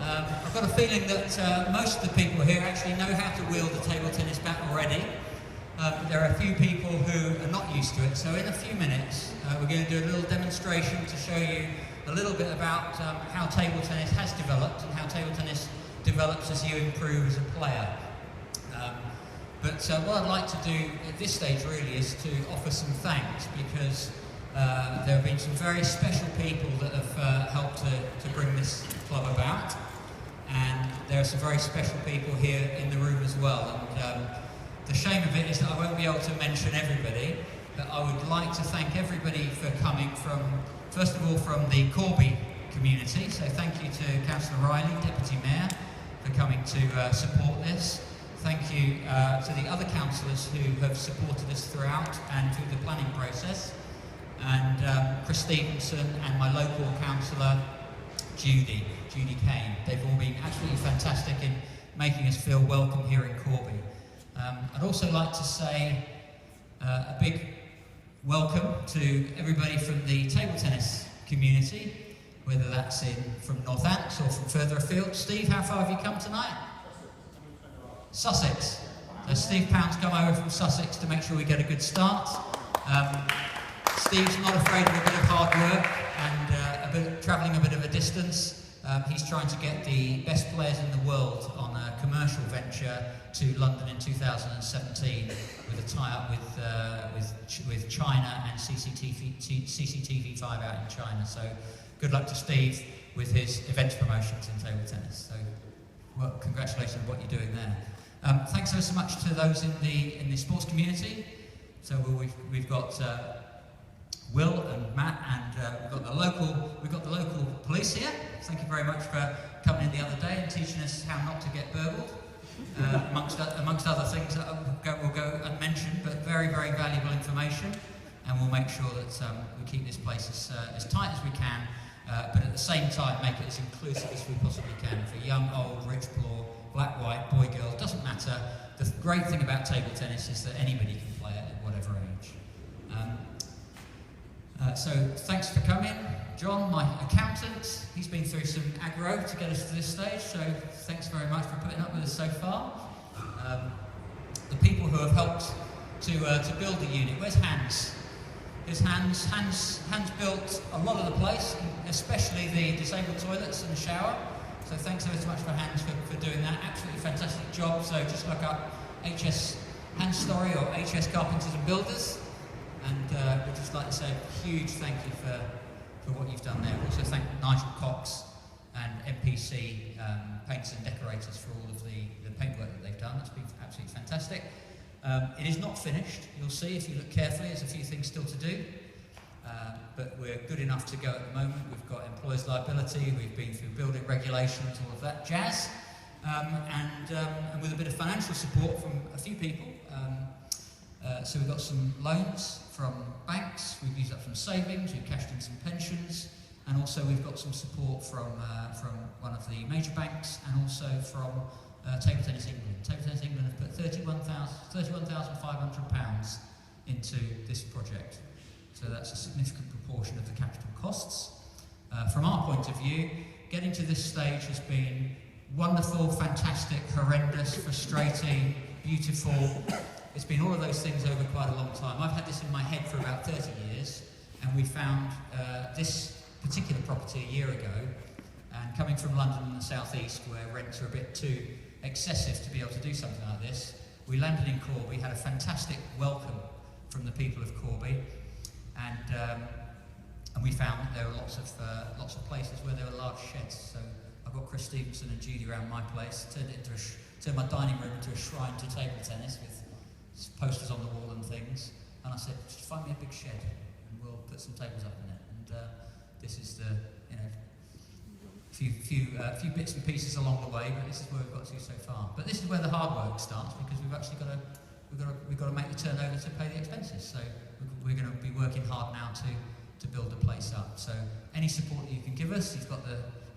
I've got a feeling that most of the people here actually know how to wield a table tennis bat already. But there are a few people who are not used to it, so in a few minutes we're going to do a little demonstration to show you a little bit about how table tennis has developed and how table tennis develops as you improve as a player. But what I'd like to do at this stage really is to offer some thanks, because there have been some very special people that have helped to bring this club about, and there are some very special people here in the room as well. And the shame of it is that I won't be able to mention everybody, but I would like to thank everybody for coming from, first of all, from the Corby community. So thank you to Councillor Riley, Deputy Mayor, for coming to support this. Thank you to the other councillors who have supported us throughout and through the planning process. And Chris Stevenson and my local councillor, Judy Kane. They've all been absolutely fantastic in making us feel welcome here in Corby. I'd also like to say a big welcome to everybody from the table tennis community, whether that's from Northants or from further afield. Steve, how far have you come tonight? Sussex. So Steve Pound's come over from Sussex to make sure we get a good start. Steve's not afraid of a bit of hard work and travelling a bit of a distance. He's trying to get the best players in the world on a commercial venture to London in 2017 with a tie-up with China and CCTV5 out in China. So good luck to Steve with his events promotions in table tennis. So well, congratulations on what you're doing there. Thanks ever so much to those in the sports community. So we've got Will and Matt, and we've got the local police here. Thank you very much for coming in the other day and teaching us how not to get burgled, amongst other things that will go unmentioned, but very, very valuable information. And we'll make sure that we keep this place as tight as we can, but at the same time make it as inclusive as we possibly can for young, old, rich, poor, black, white, boy, girl, doesn't matter. The great thing about table tennis is that anybody can play it at whatever age. So thanks for coming. John, my accountant, he's been through some aggro to get us to this stage, so thanks very much for putting up with us so far. The people who have helped to build the unit. Where's Hans? Here's Hans. Hans built a lot of the place, especially the disabled toilets and the shower. So thanks ever so much for Hans for doing that. Absolutely fantastic job. So just look up HS Hans Story or HS Carpenters and Builders. And we'd just like to say a huge thank you for what you've done there. Also thank Nigel Cox and MPC Paints and Decorators for all of the paintwork that they've done. It's been absolutely fantastic. It is not finished. You'll see if you look carefully, there's a few things still to do. But we're good enough to go at the moment. We've got employers' liability, we've been through building regulations, all of that jazz. And with a bit of financial support from a few people. So we've got some loans from banks, we've used up some savings, we've cashed in some pensions, and also we've got some support from one of the major banks, and also from Table Tennis England. Table Tennis England have put £31,500 into this project. So that's a significant proportion of the capital costs. From our point of view, getting to this stage has been wonderful, fantastic, horrendous, frustrating, beautiful. It's been all of those things over quite a long time. I've had this in my head for about 30 years, and we found this particular property a year ago, and coming from London and the southeast, where rents are a bit too excessive to be able to do something like this, we landed in Corby, had a fantastic welcome from the people of Corby, and we found that there were lots of places where there were large sheds. So I've got Chris Stevenson and Judy around my place, turned my dining room into a shrine to table tennis with posters on the wall and things, and I said, just find me a big shed and we'll put some tables up in it. And this is the few bits and pieces along the way, but this is where we've got to so far. But this is where the hard work starts, because we've actually got to make the turnover to pay the expenses. So we're going to be working hard now to build the place up. So any support that you can give us, you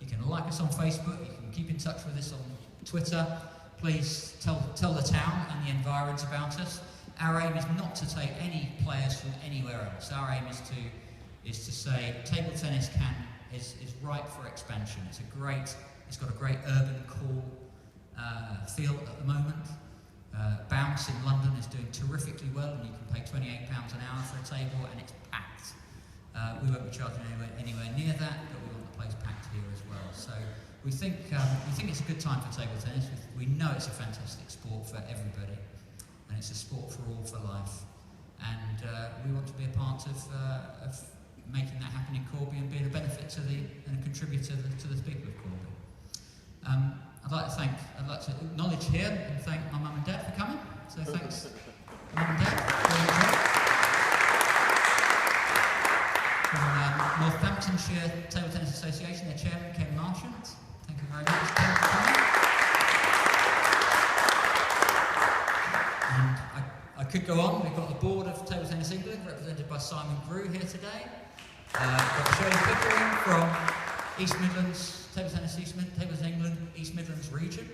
can like us on Facebook, you can keep in touch with us on Twitter. Please tell the town and the environs about us. Our aim is not to take any players from anywhere else. Our aim is to say table tennis can is ripe for expansion. It's got a great urban core feel at the moment. Bounce in London is doing terrifically well, and you can pay £28 an hour for a table, and it's packed. We won't be charging anywhere near that, but we want the place packed here as well. So we think it's a good time for table tennis. We know it's a fantastic sport for everybody, and it's a sport for all for life. And we want to be a part of making that happen in Corby and being a benefit and a contributor to the people of Corby. I'd like to acknowledge here and thank my mum and dad for coming. So thanks, mum and dad. From Northamptonshire Table Tennis Association, their chairman, Ken Marchant. Thank you very much, Ken, for coming. And I could go on. We've got the board of Table Tennis England, represented by Simon Grew here today. We've got Shirley Pickering from East Midlands, Table Tennis England, East Midlands region.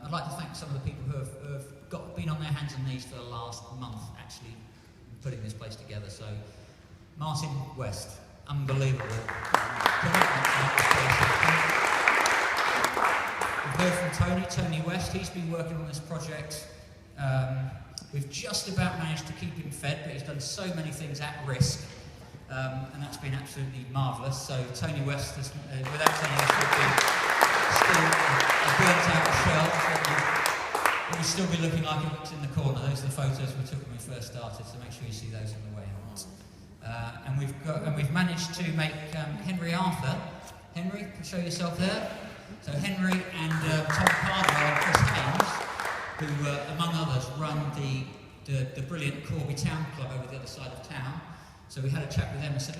I'd like to thank some of the people who have been on their hands and knees for the last month, actually, putting this place together. So, Martin West, unbelievable commitment to make this place. We've heard from Tony West. He's been working on this project. We've just about managed to keep him fed, but he's done so many things at risk. And that's been absolutely marvellous. So Tony West, without Tony West, would be still a burnt out shell. It would still be looking like it's in the corner. Those are the photos we took when we first started, so make sure you see those on the way out. And we've managed to make Henry Arthur. Henry, show yourself there. So Henry and Tom Cardwell and Chris Haynes, who, among others, run the brilliant Corby Town Club over the other side of town. So we had a chat with them and said, look,